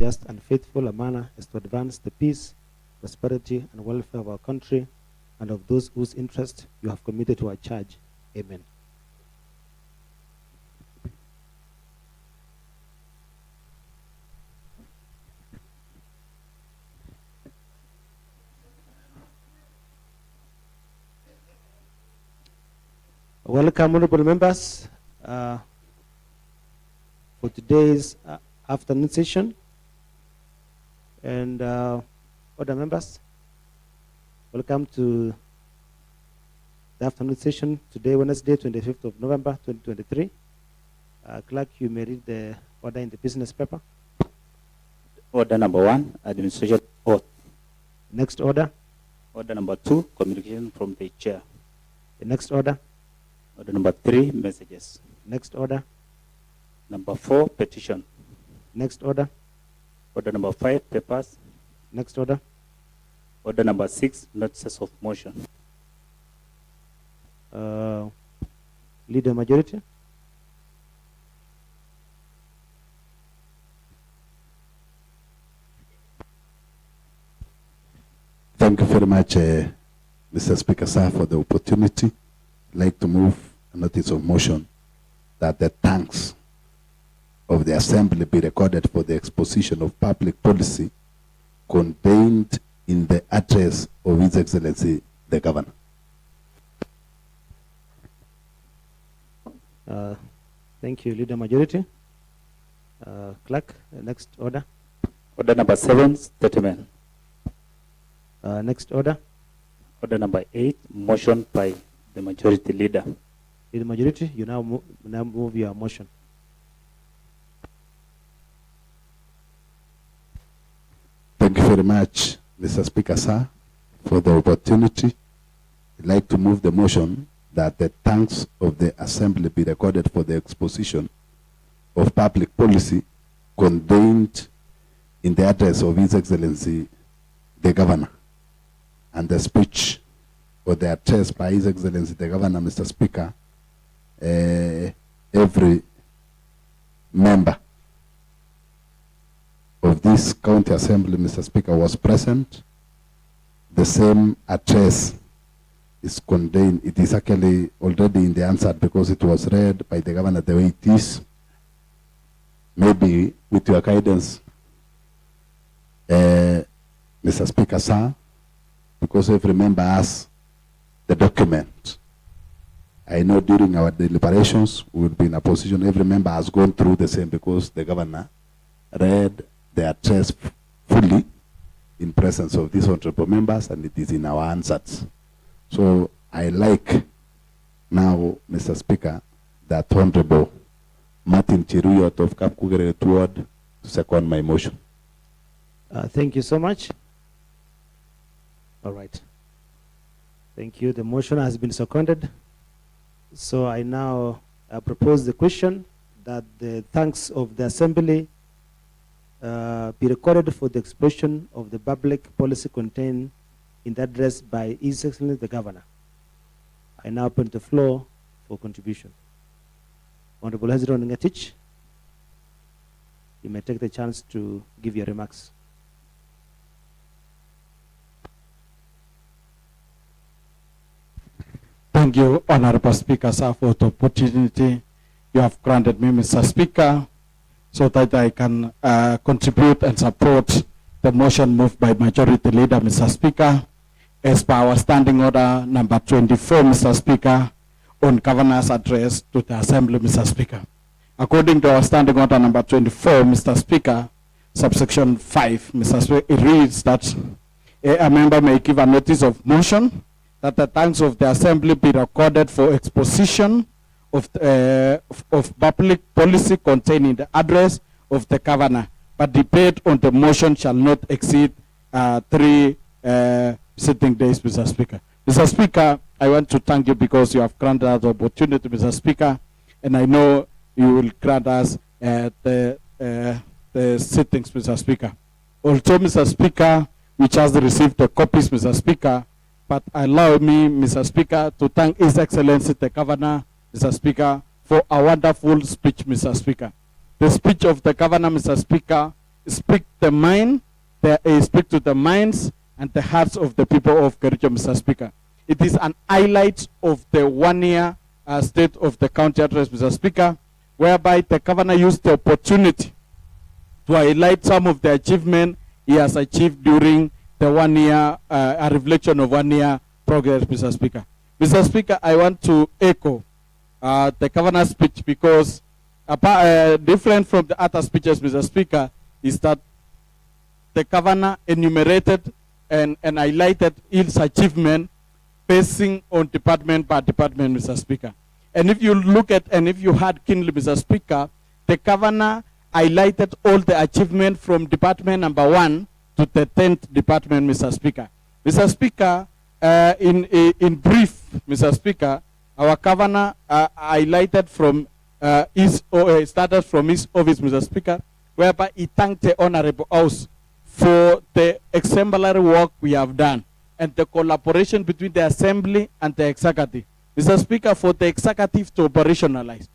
just and faithful a manner as to advance the peace, prosperity, and welfare of our country and of those whose interest you have committed to our charge. Amen. Welcome, honorable members, for today's afternoon session. And other members, welcome to the afternoon session today, Wednesday, 25th of November, 2023. Clerk, you may read the order in the business paper. Order number 1, administration oath. Next order. Order number 2, communication from the chair. The next order. Order number 3, messages. Next order. Number 4, petition. Next order. Order number 5, papers. Next order. Order number 6, notices of motion. Leader majority. Thank you very much, Mr. Speaker, sir, for the opportunity. I'd like to move a notice of motion that the thanks of the Assembly be recorded for the exposition of public policy contained in the address of His Excellency the Governor. Thank you, Leader Majority. Clerk, next order. Order number 7, statement. Next order. Order number 8, motion by the majority leader. Leader Majority, you now move your motion. Thank you very much, Mr. Speaker, sir, for the opportunity. I'd like to move the motion that the thanks of the Assembly be recorded for the exposition of public policy contained in the address of His Excellency the Governor, and the speech or the address by His Excellency the Governor, Mr. Speaker. Every member of this county assembly, Mr. Speaker, was present. The same address is contained. It is actually already in the answer because it was read by the Governor the way it is. Maybe with your guidance, Mr. Speaker, sir, because every member has the document. I know during our deliberations, we will be in a position, every member has gone through the same because the Governor read the address fully in presence of these honorable members, and it is in our answers. So I like now, Mr. Speaker, that Honorable Martin Chiruyot of Kapkugere Ward to second my motion. Thank you so much. All right. Thank you. The motion has been seconded. So I now propose the question that the thanks of the Assembly be recorded for the expression of the public policy contained in the address by His Excellency the Governor. I now open the floor for contribution. Honorable Hezron Ngetich, you may take the chance to give your remarks. Thank you, Honorable Speaker, sir, for the opportunity you have granted me, Mr. Speaker, so that I can contribute and support the motion moved by Majority Leader, Mr. Speaker, as per our standing order number 24, Mr. Speaker, on Governor's address to the Assembly, Mr. Speaker. According to our standing order number 24, Mr. Speaker, subsection 5, Mr. Speaker, it reads that a member may give a notice of motion that the thanks of the Assembly be recorded for exposition of public policy contained in the address of the Governor, but debate on the motion shall not exceed 3 sitting days, Mr. Speaker. Mr. Speaker, I want to thank you because you have granted us the opportunity, Mr. Speaker, and I know you will grant us the sittings, Mr. Speaker. Also, Mr. Speaker, we just received the copies, Mr. Speaker, but allow me, Mr. Speaker, to thank His Excellency the Governor, Mr. Speaker, for a wonderful speech, Mr. Speaker. The speech of the Governor, Mr. Speaker, speak the mind, speak to the minds and the hearts of the people of Kericho, Mr. Speaker. It is an highlight of the 1 year state of the county address, Mr. Speaker, whereby the governor used the opportunity to highlight some of the achievements he has achieved during the 1 year, a reflection of 1 year progress, Mr. Speaker. Mr. Speaker, I want to echo the governor's speech because different from the other speeches, Mr. Speaker, is that the governor enumerated and highlighted his achievement basing on department by department, Mr. Speaker. And if you look at, and if you had keenly, Mr. Speaker, the governor highlighted all the achievement from department number 1 to the 10th department, Mr. Speaker. Mr. Speaker, in brief, Mr. Speaker, our governor highlighted from started from his office, Mr. Speaker, whereby he thanked the Honorable House for the exemplary work we have done and the collaboration between the Assembly and the Executive. Mr. Speaker, for the Executive to operationalize,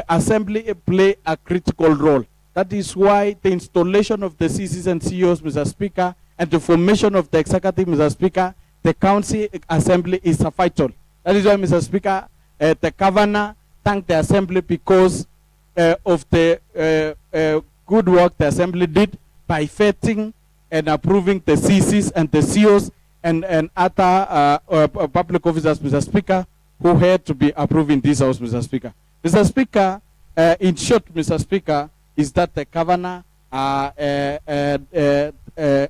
Assembly play a critical role. That is why the installation of the CCs and CEOs, Mr. Speaker, and the formation of the Executive, Mr. Speaker, the Council Assembly is vital. That is why, Mr. Speaker, the Governor thanked the Assembly because of the good work the Assembly did by vetting and approving the CCs and the CEOs and other public officers, Mr. Speaker, who had to be approved in this House, Mr. Speaker. Mr. Speaker, in short, Mr. Speaker, is that the Governor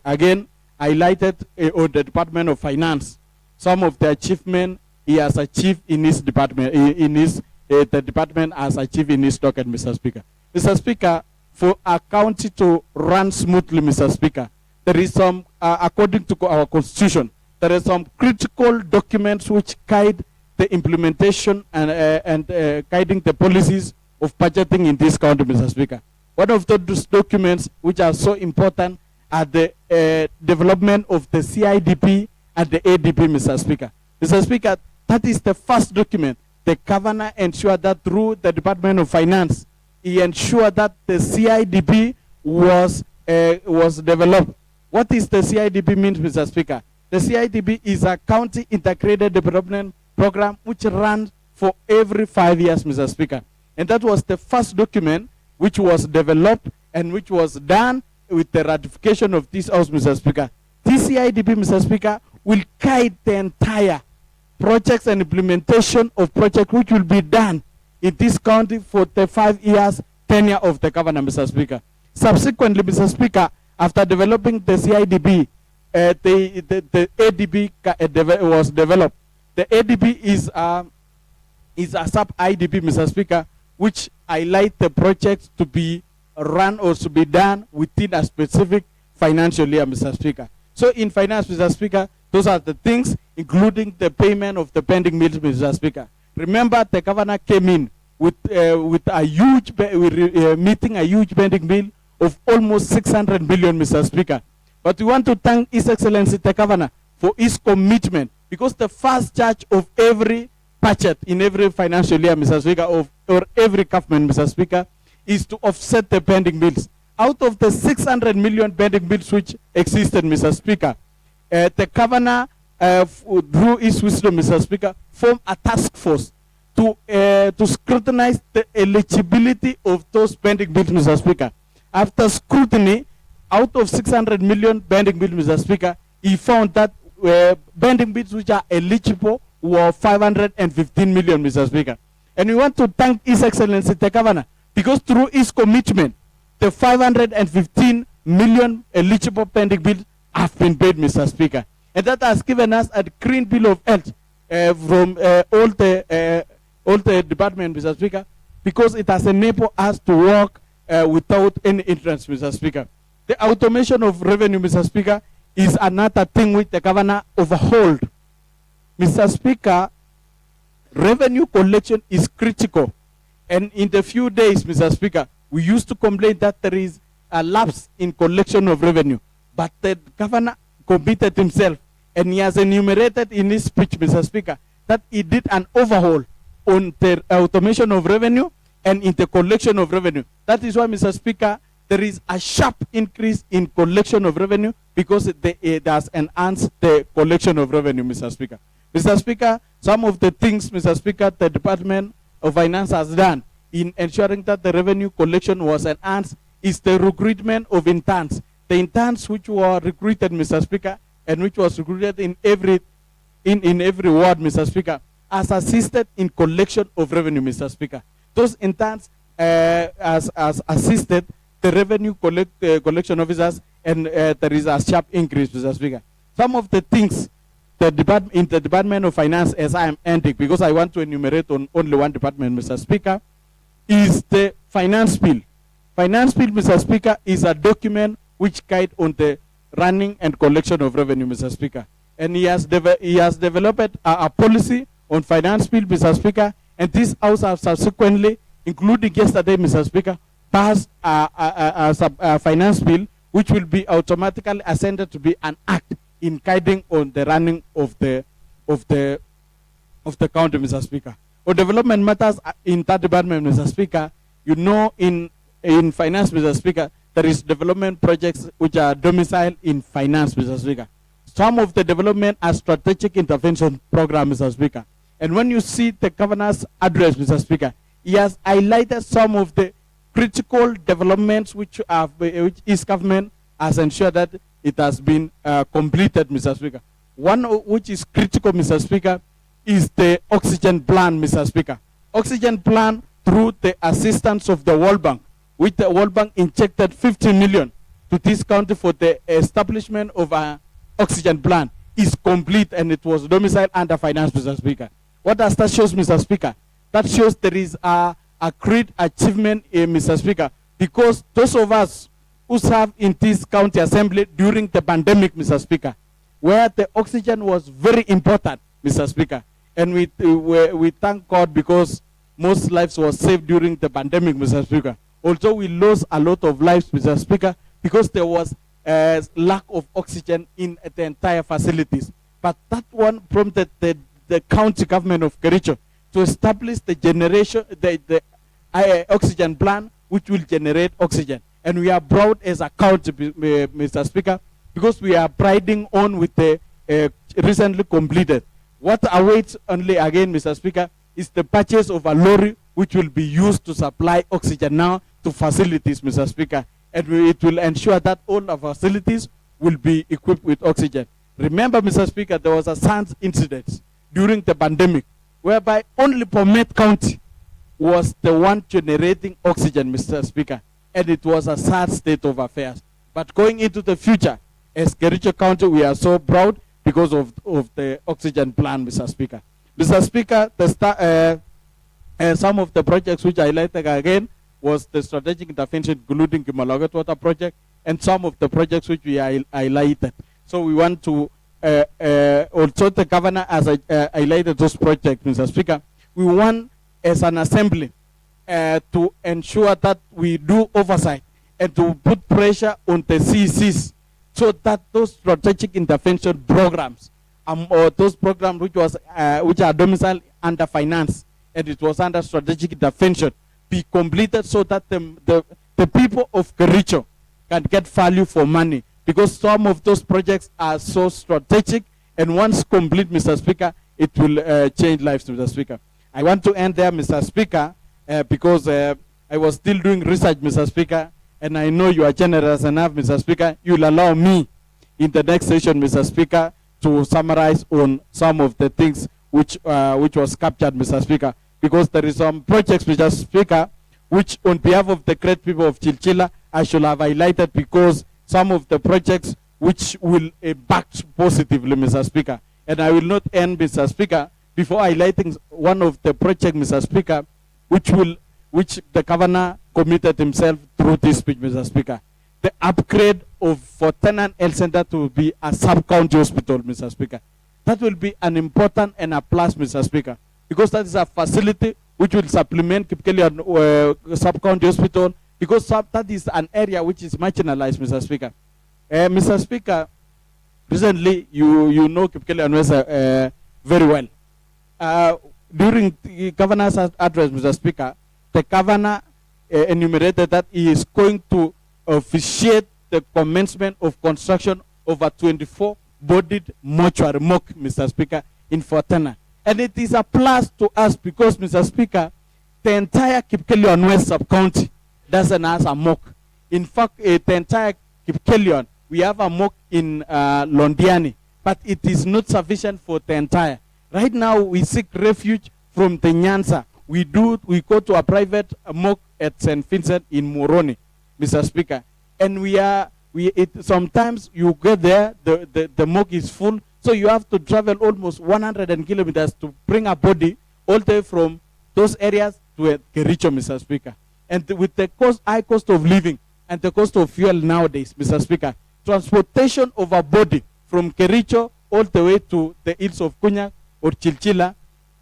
again highlighted on the Department of Finance some of the achievement he has achieved in his department, the department has achieved in his docket, Mr. Speaker. Mr. Speaker, for a county to run smoothly, Mr. Speaker, there is some, according to our constitution, there are some critical documents which guide the implementation and guiding the policies of budgeting in this county, Mr. Speaker. One of those documents which are so important are the development of the CIDP and the ADP, Mr. Speaker. Mr. Speaker, that is the first document. The governor ensured that through the Department of Finance, he ensured that the CIDP was developed. What is the CIDP means, Mr. Speaker? The CIDP is a county integrated development program which runs for every 5 years, Mr. Speaker. And that was the first document which was developed and which was done with the ratification of this House, Mr. Speaker. This CIDP, Mr. Speaker, will guide the entire projects and implementation of projects which will be done in this county for the 5 years tenure of the governor, Mr. Speaker. Subsequently, Mr. Speaker, after developing the CIDP, the ADB was developed. The ADB is a sub-IDP, Mr. Speaker, which highlight the projects to be run or to be done within a specific financial year, Mr. Speaker. So in finance, Mr. Speaker, those are the things, including the payment of the pending bills, Mr. Speaker. Remember, the governor came in with a huge, meeting a huge pending bill of almost 600 billion, Mr. Speaker. But we want to thank His Excellency the Governor for his commitment, because the first charge of every budget in every financial year, Mr. Speaker, or every government, Mr. Speaker, is to offset the pending bills. Out of the 600 million pending bills which existed, Mr. Speaker, the Governor, through his wisdom, Mr. Speaker, formed a task force to scrutinize the eligibility of those pending bills, Mr. Speaker. After scrutiny, out of 600 million pending bills, Mr. Speaker, he found that pending bills which are eligible were 515 million, Mr. Speaker. And we want to thank His Excellency the Governor, because through his commitment, the 515 million eligible pending bills have been paid, Mr. Speaker. And that has given us a green bill of health from all the departments, Mr. Speaker, because it has enabled us to work without any interest, Mr. Speaker. The automation of revenue, Mr. Speaker, is another thing which the Governor overhauled. Mr. Speaker, revenue collection is critical. And in the few days, Mr. Speaker, we used to complain that there is a lapse in collection of revenue. But the Governor committed himself, and he has enumerated in his speech, Mr. Speaker, that he did an overhaul on the automation of revenue and in the collection of revenue. That is why, Mr. Speaker, there is a sharp increase in collection of revenue because it does enhance the collection of revenue, Mr. Speaker. Mr. Speaker, some of the things, Mr. Speaker, the Department of Finance has done in ensuring that the revenue collection was enhanced is the recruitment of interns. The interns which were recruited, Mr. Speaker, and which was recruited in every ward, Mr. Speaker, has assisted in collection of revenue, Mr. Speaker. Those interns has assisted the revenue collection officers, and there is a sharp increase, Mr. Speaker. Some of the things in the Department of Finance, as I am ending, because I want to enumerate on only one department, Mr. Speaker, is the finance bill. Finance bill, Mr. Speaker, is a document which guide on the running and collection of revenue, Mr. Speaker. And he has developed a policy on finance bill, Mr. Speaker, and this House has subsequently, including yesterday, Mr. Speaker, passed a finance bill which will be automatically ascended to be an act in guiding on the running of the county, Mr. Speaker. On development matters in that department, Mr. Speaker, you know, in finance, Mr. Speaker, there is development projects which are domiciled in finance, Mr. Speaker. Some of the development are strategic intervention program, Mr. Speaker. And when you see the governor's address, Mr. Speaker, he has highlighted some of the critical developments which his government has ensured that it has been completed, Mr. Speaker. One which is critical, Mr. Speaker, is the oxygen plan, Mr. Speaker. Oxygen plan through the assistance of the World Bank, which the World Bank injected 50 million to this county for the establishment of an oxygen plan, is complete, and it was domiciled under finance, Mr. Speaker. What does that show, Mr. Speaker? That shows there is a great achievement, Mr. Speaker, because those of us who served in this county assembly during the pandemic, Mr. Speaker, where the oxygen was very important, Mr. Speaker, and we thank God because most lives were saved during the pandemic, Mr. Speaker. Also, we lost a lot of lives, Mr. Speaker, because there was lack of oxygen in the entire facilities. But that one prompted the county government of Kericho to establish the generation, the oxygen plan, which will generate oxygen. And we are proud as a county, Mr. Speaker, because we are priding on with the recently completed. What awaits only again, Mr. Speaker, is the purchase of a lorry which will be used to supply oxygen now to facilities, Mr. Speaker. And it will ensure that all our facilities will be equipped with oxygen. Remember, Mr. Speaker, there was a SARS incident during the pandemic whereby only Bomet County was the one generating oxygen, Mr. Speaker. And it was a sad state of affairs. But going into the future, as Kericho County, we are so proud because of the oxygen plan, Mr. Speaker. Mr. Speaker, some of the projects which I highlighted again was the strategic intervention, including Kimalogat Water Project, and some of the projects which we highlighted. So we want to, also the governor has highlighted those projects, Mr. Speaker. We want, as an assembly, to ensure that we do oversight and to put pressure on the CECs so that those strategic intervention programs, or those programs which are domiciled under finance and it was under strategic intervention, be completed so that the people of Kericho can get value for money, because some of those projects are so strategic, and once complete, Mr. Speaker, it will change lives, Mr. Speaker. I want to end there, Mr. Speaker, because I was still doing research, Mr. Speaker, and I know you are generous enough, Mr. Speaker. You'll allow me in the next session, Mr. Speaker, to summarize on some of the things which was captured, Mr. Speaker, because there is some projects, Mr. Speaker, which on behalf of the great people of Chilchila, I should have highlighted, because some of the projects which will impact positively, Mr. Speaker. And I will not end, Mr. Speaker, before highlighting one of the projects, Mr. Speaker, which the governor committed himself through this speech, Mr. Speaker. The upgrade for Tenan Health Center to be a sub-county hospital, Mr. Speaker. That will be an important and a plus, Mr. Speaker, because that is a facility which will supplement Kipkeli sub-county hospital, because that is an area which is marginalized, Mr. Speaker. Mr. Speaker, recently you know Kipkeli Anwesa very well. During the governor's address, Mr. Speaker, the governor enumerated that he is going to officiate the commencement of construction of a 24-bodied mortuary mock, Mr. Speaker, in Fortana. And it is a plus to us because, Mr. Speaker, the entire Kipkelion West Sub-County doesn't have a mock. In fact, the entire Kipkelion, we have a mock in Londiani, but it is not sufficient for the entire. Right now, we seek refuge from the Nyanza. We go to a private mock at St. Vincent in Moroni, Mr. Speaker. And sometimes you get there, the mock is full, so you have to travel almost 100 kilometers to bring a body all the way from those areas to Kericho, Mr. Speaker. And with the high cost of living and the cost of fuel nowadays, Mr. Speaker, transportation of a body from Kericho all the way to the hills of Kunya or Chilchila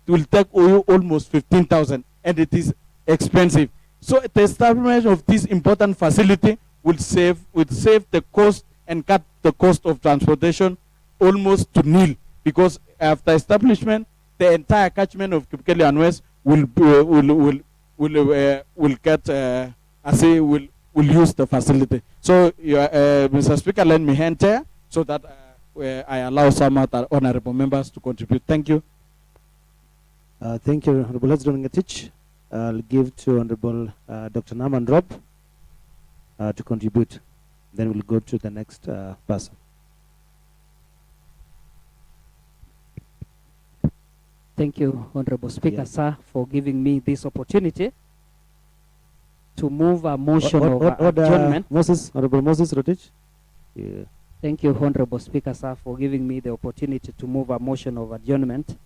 will take almost 15,000, and it is expensive. So the establishment of this important facility will save the cost and cut the cost of transportation almost to nil, because after establishment, the entire catchment of Kipkelion West will use the facility. So, Mr. Speaker, let me hand here so that I allow some other honorable members to contribute. Thank you. Thank you, Honorable Hezron Ngetich. I'll give to Honorable Dr. Naman Rob to contribute. Then we'll go to the next person. Thank you, Honorable Speaker, sir, for giving me this opportunity to move a motion of adjournment. Honorable Moses Rotich. Yeah. Thank you, Honorable Speaker, sir, for giving me the opportunity to move a motion of adjournment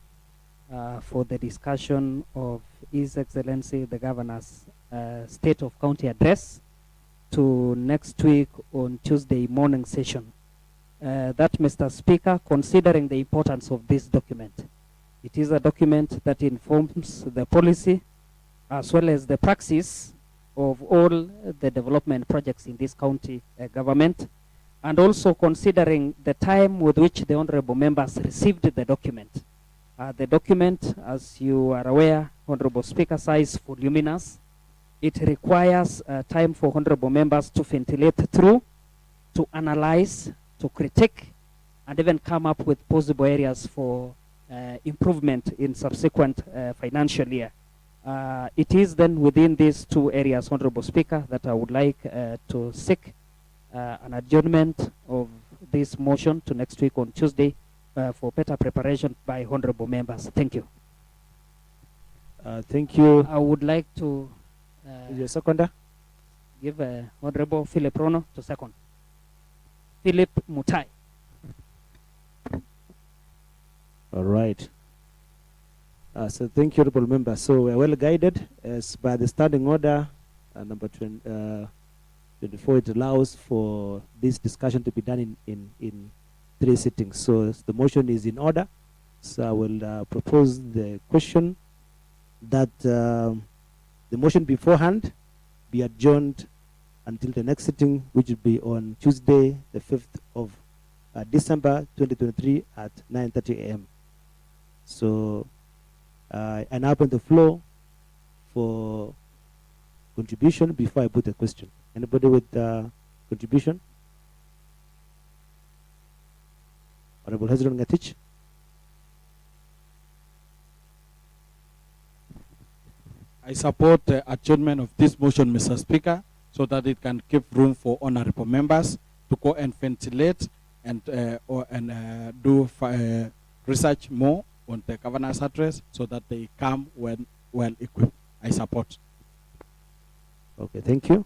for the discussion of His Excellency the Governor's State of County Address to next week on Tuesday morning session. That, Mr. Speaker, considering the importance of this document, it is a document that informs the policy as well as the praxis of all the development projects in this county government, and also considering the time with which the honorable members received the document. The document, as you are aware, Honorable Speaker, is voluminous. It requires time for honorable members to ventilate through, to analyze, to critique, and even come up with possible areas for improvement in subsequent financial year. It is then within these two areas, Honorable Speaker, that I would like to seek an adjournment of this motion to next week on Tuesday for better preparation by honorable members. Thank you. Thank you. I would like to Your seconder? give Honorable Philip Rono to second. Philip Mutai. All right. So thank you, honorable member. So we're well guided as by the standing order number 24. It allows for this discussion to be done in 3 sittings. So the motion is in order. So I will propose the question that the motion beforehand be adjourned until the next sitting, which will be on Tuesday, the 5th of December 2023 at 9:30 a.m. So I now open the floor for contribution before I put the question. Anybody with contribution? Honorable Hezron Ngetich. I support the adjournment of this motion, Mr. Speaker, so that it can give room for honorable members to go and ventilate and do research more on the governor's address so that they come when well equipped. I support. Okay, thank you.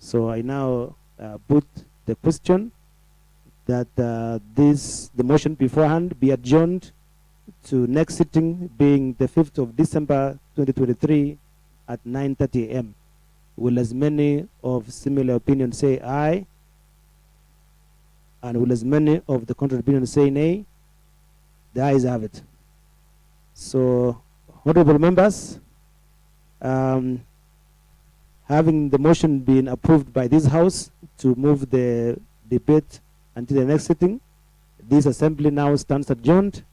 So I now put the question that the motion beforehand be adjourned to next sitting being the 5th of December 2023 at 9:30 a.m. Will as many of similar opinions say aye? And will as many of the contrary opinions say nay? The ayes have it. So, honorable members, having the motion been approved by this House to move the debate until the next sitting, this assembly now stands adjourned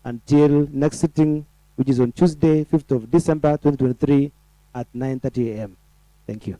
until next sitting, which is on Tuesday, 5th of December 2023 at 9:30 a.m. Thank you.